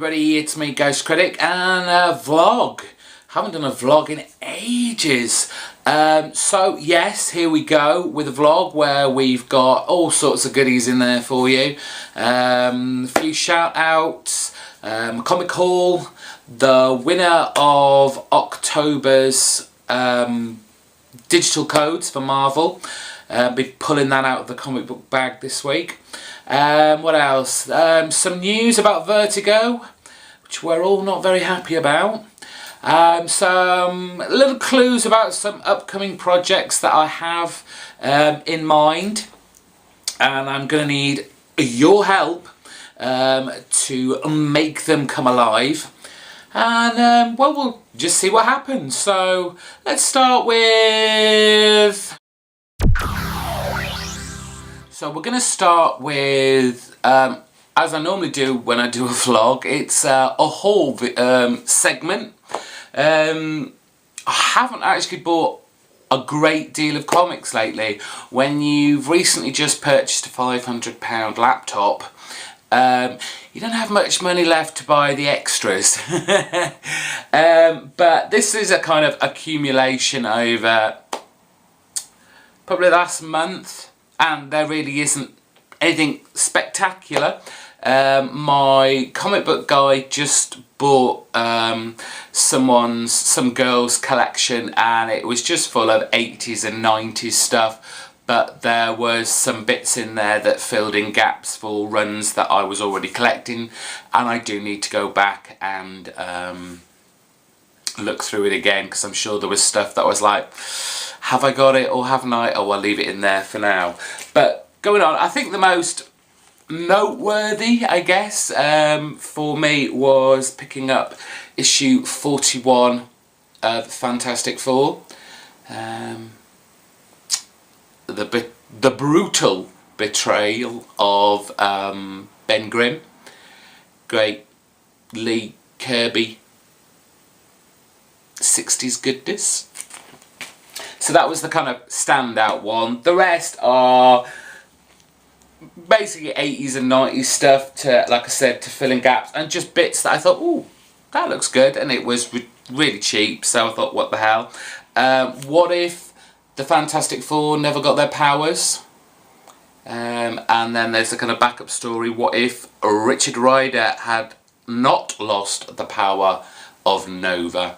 everybody, it's me, GhostCritic, and a vlog. Haven't done a vlog in ages. So yes, here we go with a vlog where we've got all sorts of goodies in there for you. A few shout outs, comic haul, the winner of October's digital codes for Marvel. Be pulling that out of the comic book bag this week. What else? Some news about Vertigo, which we're all not very happy about. Some little clues about some upcoming projects that I have in mind, and I'm going to need your help to make them come alive. And well, we'll just see what happens. So let's start with... So we're going to start with, as I normally do when I do a vlog, it's a haul segment. I haven't actually bought a great deal of comics lately. When you've recently just purchased a £500 laptop, you don't have much money left to buy the extras. But this is a kind of accumulation over probably last month. And there really isn't anything spectacular. My comic book guy just bought some girl's collection, and it was just full of 80s and 90s stuff, but there was some bits in there that filled in gaps for runs that I was already collecting, and I do need to go back and look through it again, because I'm sure there was stuff that was like, have I got it or haven't I? Oh, I'll leave it in there for now. But going on, I think the most noteworthy, I guess, for me was picking up issue 41 of Fantastic Four. The brutal betrayal of Ben Grimm. Great Lee Kirby 60s goodness. So that was the kind of standout one. The rest are basically 80s and 90s stuff to, like I said, to fill in gaps, and just bits that I thought, ooh, that looks good, and it was really cheap, so I thought, what the hell. What if the Fantastic Four never got their powers? And then there's a kind of backup story, what if Richard Rider had not lost the power of Nova?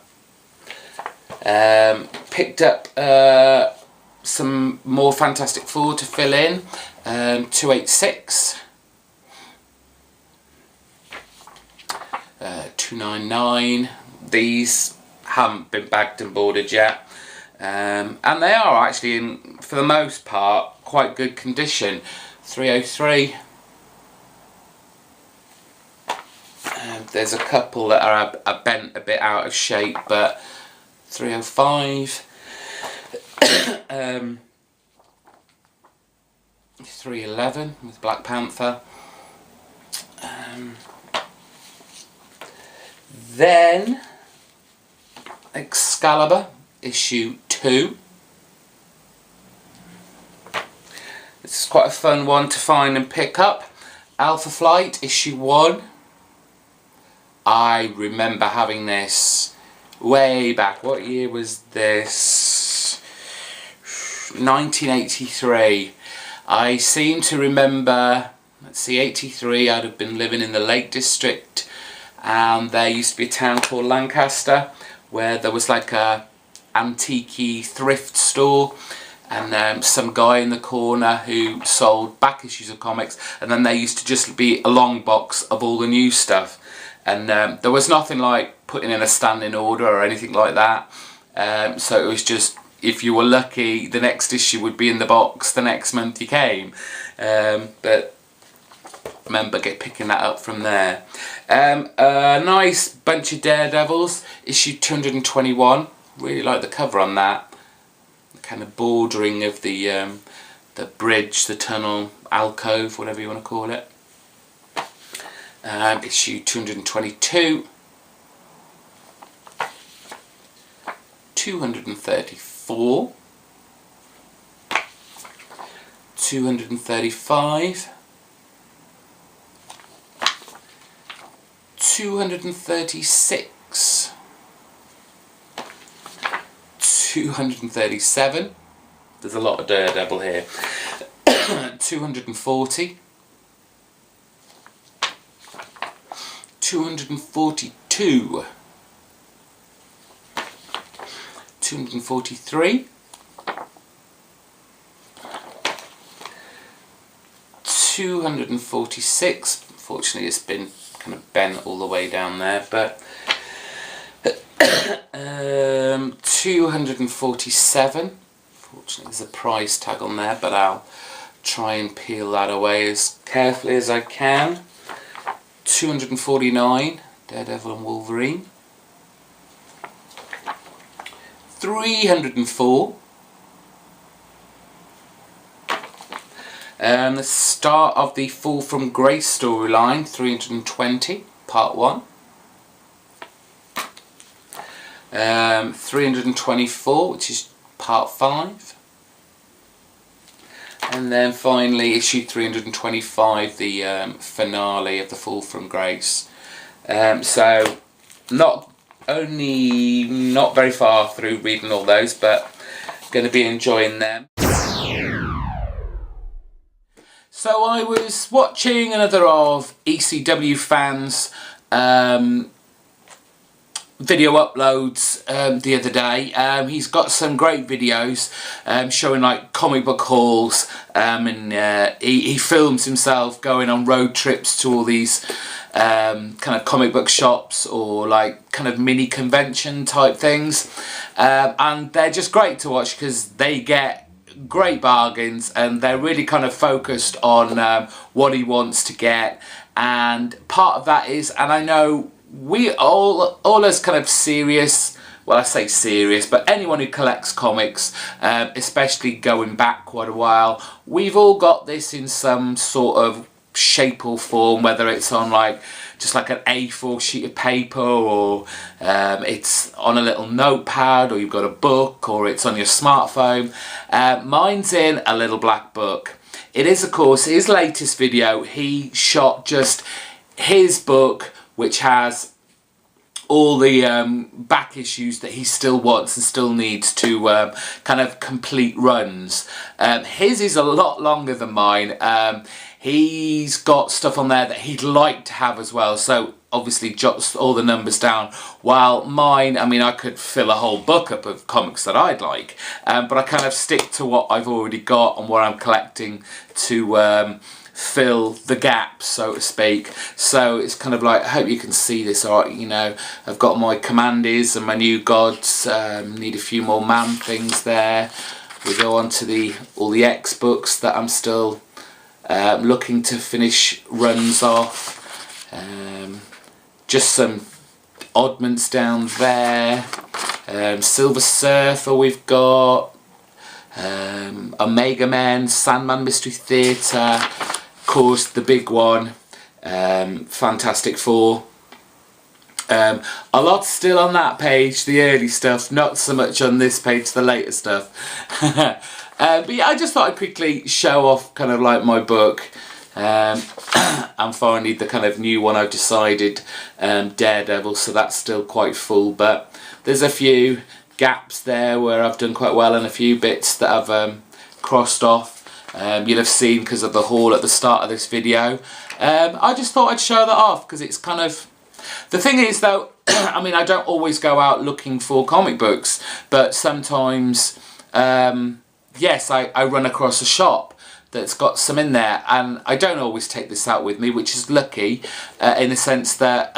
Picked up some more Fantastic Four to fill in, 286, 299, these haven't been bagged and boarded yet, and they are actually in, for the most part, quite good condition. 303, there's a couple that are bent a bit out of shape, but 305, 311 with Black Panther, then Excalibur issue 2. This is quite a fun one to find and pick up. Alpha Flight issue 1. I remember having this way back. What year was this? 1983. I seem to remember, let's see, 83, I'd have been living in the Lake District, and there used to be a town called Lancaster where there was like a antique thrift store, and some guy in the corner who sold back issues of comics, and then there used to just be a long box of all the new stuff. And there was nothing like putting in a standing order or anything like that. So it was just, if you were lucky, the next issue would be in the box the next month you came. But remember picking that up from there. A nice bunch of Daredevils, issue 221. Really like the cover on that. The kind of bordering of the bridge, the tunnel, alcove, whatever you want to call it. Issue 222, 234, 235, 236, 237, there's a lot of Daredevil here, 240, 242, 243, 246, unfortunately it's been kind of bent all the way down there, but 247, fortunately there's a price tag on there, but I'll try and peel that away as carefully as I can. 249, Daredevil and Wolverine. 304. The start of the Fall from Grace storyline, 320, part 1. 324, which is part 5. And then finally issue 325, the finale of the Fall from Grace. So not very far through reading all those, but going to be enjoying them. So I was watching another of ECW fans video uploads the other day. He's got some great videos showing like comic book hauls, and he films himself going on road trips to all these kind of comic book shops or like kind of mini convention type things, and they're just great to watch because they get great bargains and they're really kind of focused on what he wants to get. And part of that is, and I know we all as kind of serious, well I say serious, but anyone who collects comics, especially going back quite a while, we've all got this in some sort of shape or form, whether it's on like just like an A4 sheet of paper, or it's on a little notepad, or you've got a book, or it's on your smartphone. Mine's in a little black book. It is, of course, his latest video. He shot just his book, which has all the back issues that he still wants and still needs to kind of complete runs. His is a lot longer than mine. He's got stuff on there that he'd like to have as well, so obviously jots all the numbers down, while mine, I mean, I could fill a whole book up of comics that I'd like, but I kind of stick to what I've already got and what I'm collecting to fill the gaps, so to speak. So it's kind of like, I hope you can see this, alright, you know, I've got my Commandees and my New Gods, need a few more Man things there. We go on to all the X books that I'm still looking to finish runs off. Just some oddments down there. Silver Surfer we've got. Omega Men, Sandman Mystery Theatre. Of course the big one, Fantastic Four. A lot still on that page, the early stuff, not so much on this page, the later stuff. But yeah, I just thought I'd quickly show off kind of like my book, and finally the kind of new one I've decided, Daredevil, so that's still quite full, but there's a few gaps there where I've done quite well and a few bits that I've crossed off. You'll have seen because of the haul at the start of this video. I just thought I'd show that off because it's kind of... The thing is though, I mean, I don't always go out looking for comic books, but sometimes, yes, I run across a shop that's got some in there, and I don't always take this out with me, which is lucky in the sense that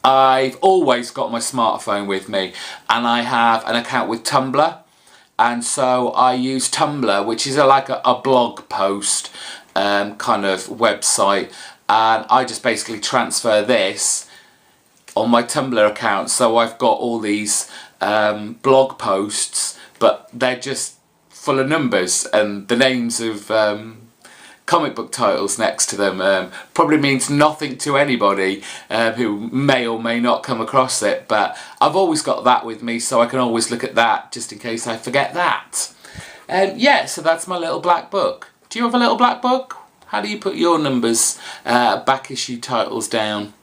I've always got my smartphone with me, and I have an account with Tumblr, and so I use Tumblr, which is like a blog post kind of website, and I just basically transfer this on my Tumblr account. So I've got all these blog posts, but they're just full of numbers and the names of comic book titles next to them. Probably means nothing to anybody who may or may not come across it, but I've always got that with me, so I can always look at that just in case I forget that. Yeah, so that's my little black book. Do you have a little black book? How do you put your numbers, back issue titles down?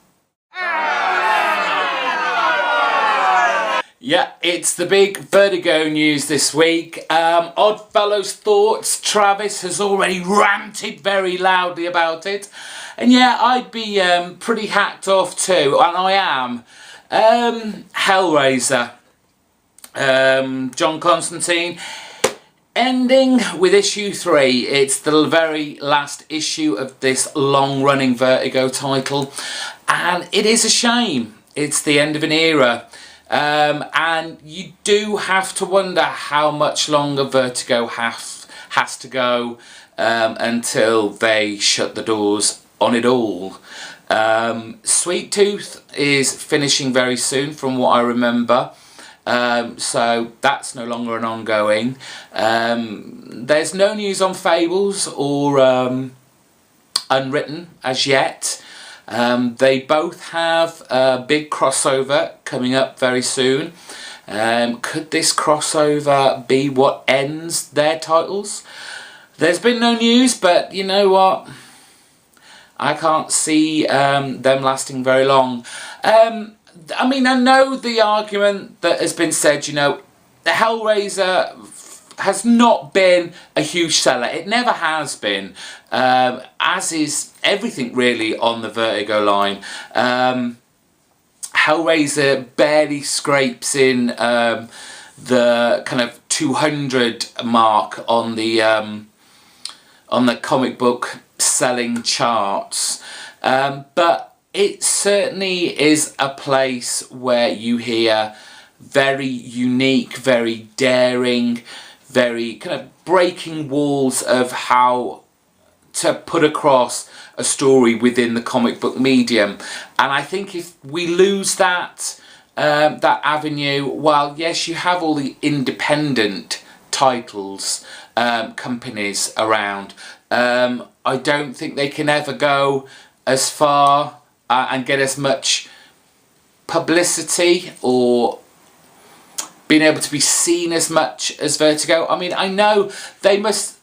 Yeah, it's the big Vertigo news this week. Oddfellow's thoughts. Travis has already ranted very loudly about it. And yeah, I'd be pretty hacked off too, and I am. Hellraiser. John Constantine. Ending with issue 3. It's the very last issue of this long-running Vertigo title. And it is a shame. It's the end of an era. And you do have to wonder how much longer Vertigo has to go until they shut the doors on it all. Sweet Tooth is finishing very soon from what I remember. So that's no longer an ongoing. There's no news on Fables or Unwritten as yet. They both have a big crossover coming up very soon. Could this crossover be what ends their titles? There's been no news, but you know what? I can't see them lasting very long. I mean, I know the argument that has been said, you know, the Hellraiser has not been a huge seller. It never has been, as is everything really on the Vertigo line. Hellraiser barely scrapes in the kind of 200 mark on the comic book selling charts, but it certainly is a place where you hear very unique, very daring, very kind of breaking walls of how to put across a story within the comic book medium. And I think if we lose that that avenue, well, yes, you have all the independent titles, companies around. I don't think they can ever go as far and get as much publicity or being able to be seen as much as Vertigo. I mean, I know they must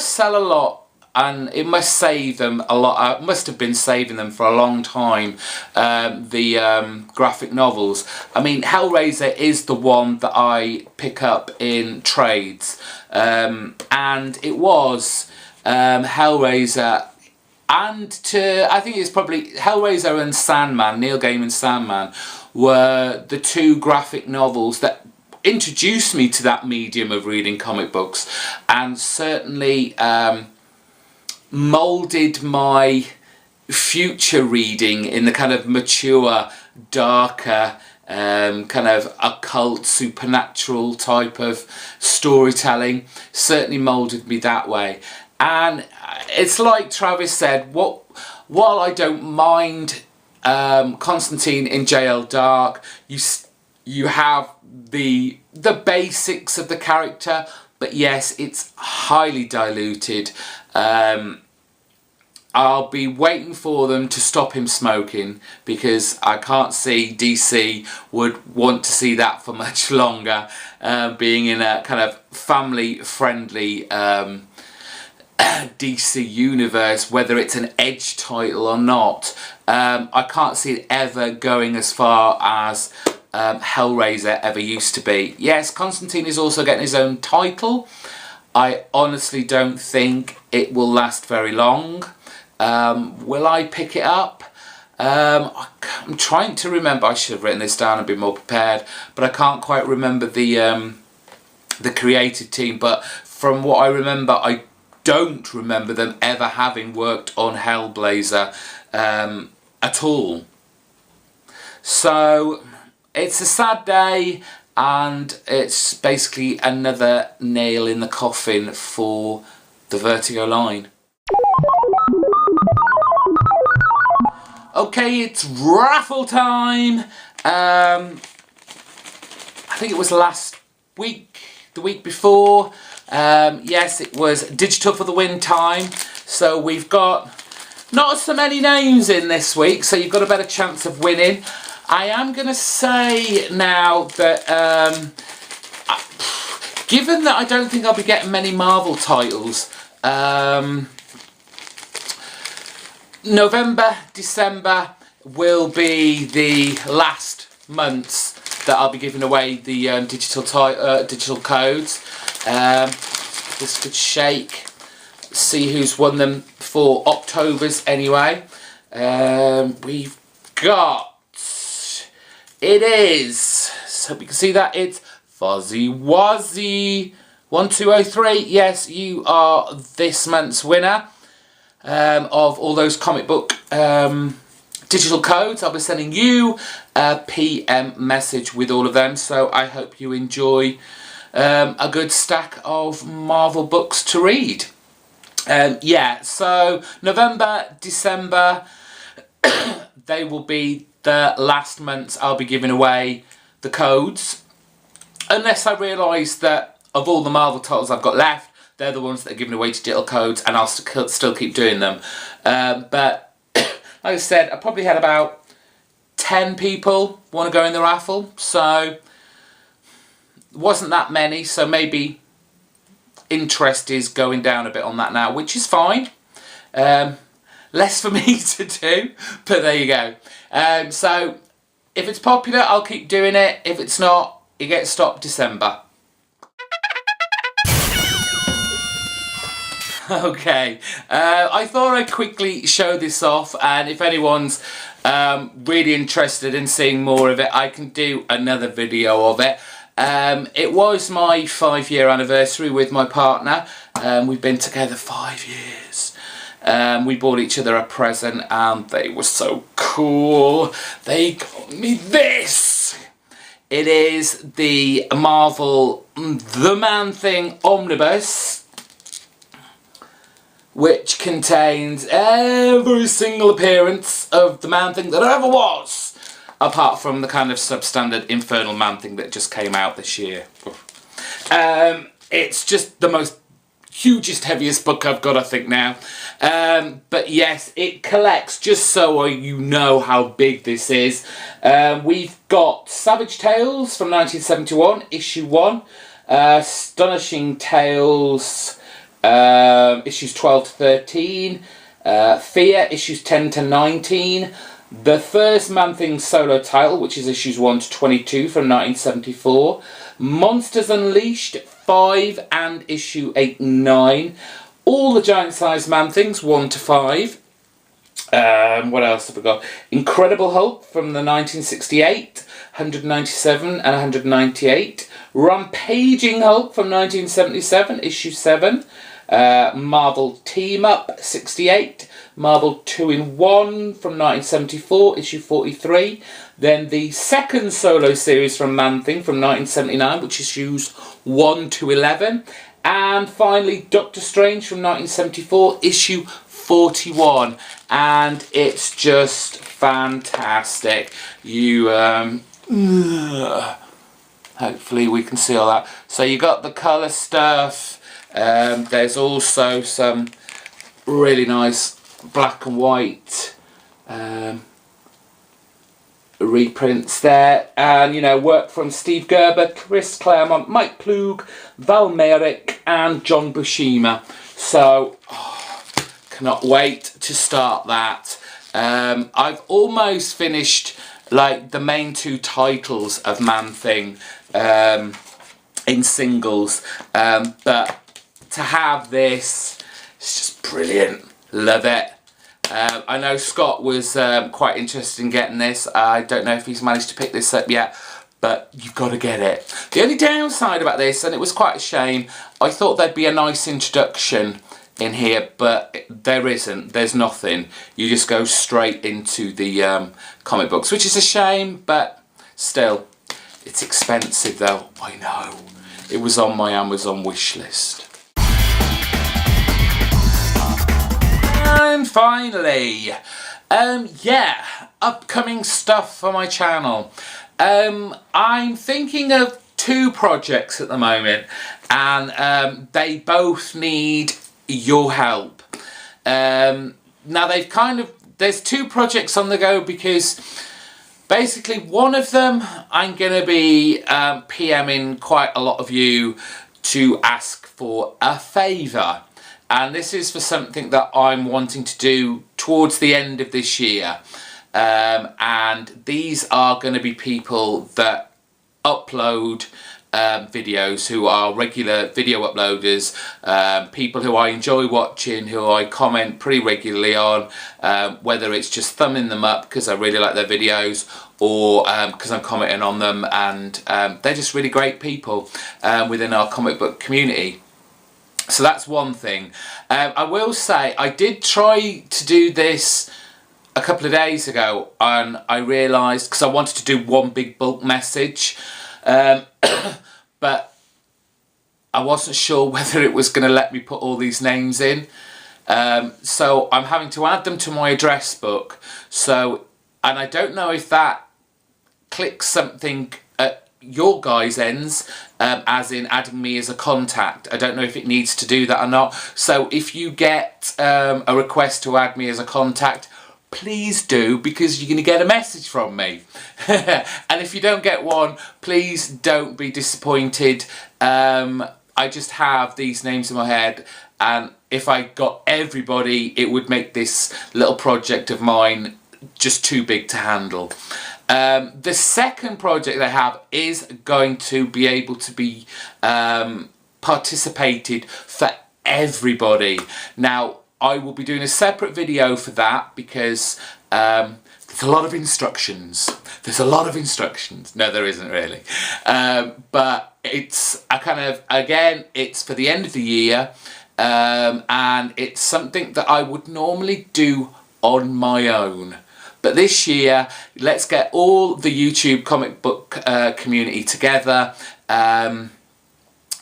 sell a lot, and it must save them a lot. It must have been saving them for a long time, the graphic novels. I mean, Hellraiser is the one that I pick up in trades, and it was Hellraiser, and I think it's probably Hellraiser and Sandman, Neil Gaiman's Sandman, were the two graphic novels that introduced me to that medium of reading comic books, and certainly moulded my future reading in the kind of mature, darker, kind of occult, supernatural type of storytelling. Certainly moulded me that way. And it's like Travis said, while I don't mind Constantine in JL Dark, you have the basics of the character, but yes, it's highly diluted. I'll be waiting for them to stop him smoking, because I can't see DC would want to see that for much longer, being in a kind of family-friendly DC universe, whether it's an Edge title or not. I can't see it ever going as far as Hellraiser ever used to be. Yes, Constantine is also getting his own title. I honestly don't think it will last very long. Will I pick it up? I'm trying to remember. I should have written this down and been more prepared, but I can't quite remember the creative team. But from what I remember, I don't remember them ever having worked on Hellblazer at all. So it's a sad day, and it's basically another nail in the coffin for the Vertigo line. Okay, it's raffle time. I think it was last week, the week before. Yes, it was Digital for the Win time. So we've got not so many names in this week, so you've got a better chance of winning. I am going to say now that, given that I don't think I'll be getting many Marvel titles, November, December will be the last months that I'll be giving away the digital codes. This could shake. See who's won them for October's anyway. We've got, it is, so we can see that it's Fuzzy Wuzzy 1203. Yes, you are this month's winner of all those comic book digital codes. I'll be sending you a PM message with all of them, so I hope you enjoy a good stack of Marvel books to read. Yeah, so November, December, they will be the last months I'll be giving away the codes, unless I realise that of all the Marvel titles I've got left, they're the ones that are giving away digital codes, and I'll still keep doing them. But like I said, I probably had about 10 people want to go in the raffle, so wasn't that many, so maybe interest is going down a bit on that now, which is fine. Less for me to do, but there you go. So if it's popular, I'll keep doing it. If it's not, it gets stopped December. Okay, I thought I'd quickly show this off, and if anyone's really interested in seeing more of it, I can do another video of it. It was my 5-year anniversary with my partner. We've been together 5 years. We bought each other a present, and they were so cool. They got me this. It is the Marvel The Man-Thing Omnibus, which contains every single appearance of the Man-Thing that ever was, apart from the kind of substandard Infernal Man-Thing that just came out this year. It's just the most hugest, heaviest book I've got, I think, now. But yes, it collects, just so you know how big this is. We've got Savage Tales from 1971, issue 1. Astonishing Tales, issues 12 to 13. Fear, issues 10 to 19. The first Man-Thing solo title, which is issues 1 to 22 from 1974. Monsters Unleashed, 5 and issue 8 and 9. All the giant-sized Man-Things, 1 to 5. What else have we got? Incredible Hulk from the 1968, 197 and 198. Rampaging Hulk from 1977, issue 7. Marvel Team Up 68, Marvel 2-in-1 from 1974, issue 43. Then the second solo series from Man-Thing from 1979, which is issues 1 to 11. And finally Doctor Strange from 1974, issue 41. And it's just fantastic. You hopefully we can see all that. So you got the colour stuff. There's also some really nice black and white reprints there, and you know, work from Steve Gerber, Chris Claremont, Mike Ploog, Val Merrick and John Buscema. So cannot wait to start that. I've almost finished like the main 2 titles of Man-Thing in singles, but to have this, it's just brilliant. Love it. I know Scott was quite interested in getting this. I don't know if he's managed to pick this up yet, but you've got to get it. The only downside about this, and it was quite a shame, I thought there'd be a nice introduction in here, but there isn't. There's nothing. You just go straight into the comic books, which is a shame, but still, it's expensive though. I know. It was on my Amazon wish list. And finally, yeah, upcoming stuff for my channel. I'm thinking of 2 projects at the moment, and they both need your help. Now there's 2 projects on the go, because basically one of them I'm going to be PMing quite a lot of you to ask for a favour. And this is for something that I'm wanting to do towards the end of this year. And these are going to be people that upload videos, who are regular video uploaders, people who I enjoy watching, who I comment pretty regularly on, whether it's just thumbing them up because I really like their videos, or because I'm commenting on them, and they're just really great people within our comic book community. So that's one thing. I will say I did try to do this a couple of days ago, and I realised, because I wanted to do one big bulk message, but I wasn't sure whether it was going to let me put all these names in. So I'm having to add them to my address book. So, and I don't know if that clicks something at your guys' ends, as in adding me as a contact. I don't know if it needs to do that or not. So if you get a request to add me as a contact, please do, because you're going to get a message from me. And if you don't get one, please don't be disappointed. I just have these names in my head, and if I got everybody, it would make this little project of mine just too big to handle. The second project I have is going to be able to be participated for everybody. Now, I will be doing a separate video for that, because there's a lot of instructions. There's a lot of instructions. No, there isn't really. But it's a kind of, again, it's for the end of the year, and it's something that I would normally do on my own. But this year, let's get all the YouTube comic book community together, and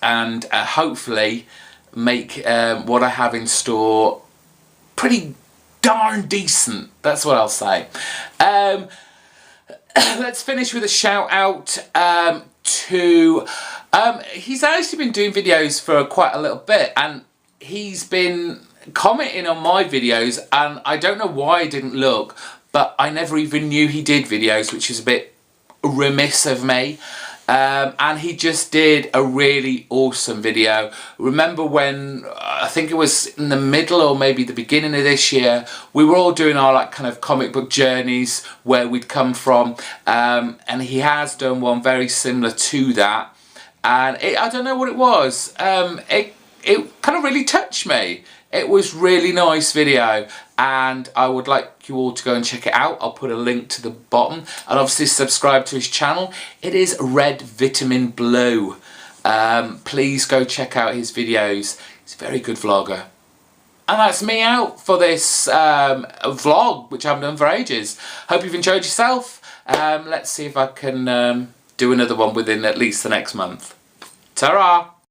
hopefully make what I have in store pretty darn decent. That's what I'll say. Let's finish with a shout out to... he's actually been doing videos for quite a little bit, and he's been commenting on my videos, and I don't know why I didn't look, but I never even knew he did videos, which is a bit remiss of me. And he just did a really awesome video. Remember when, I think it was in the middle or maybe the beginning of this year, we were all doing our like kind of comic book journeys, where we'd come from, and he has done one very similar to that, and I don't know what it was, it kind of really touched me. It was really nice video, and I would like you all to go and check it out. I'll put a link to the bottom, and obviously subscribe to his channel. It is Red Vitamin Blue. Please go check out his videos. He's a very good vlogger. And that's me out for this vlog, which I haven't done for ages. Hope you've enjoyed yourself. Let's see if I can do another one within at least the next month. Ta-ra!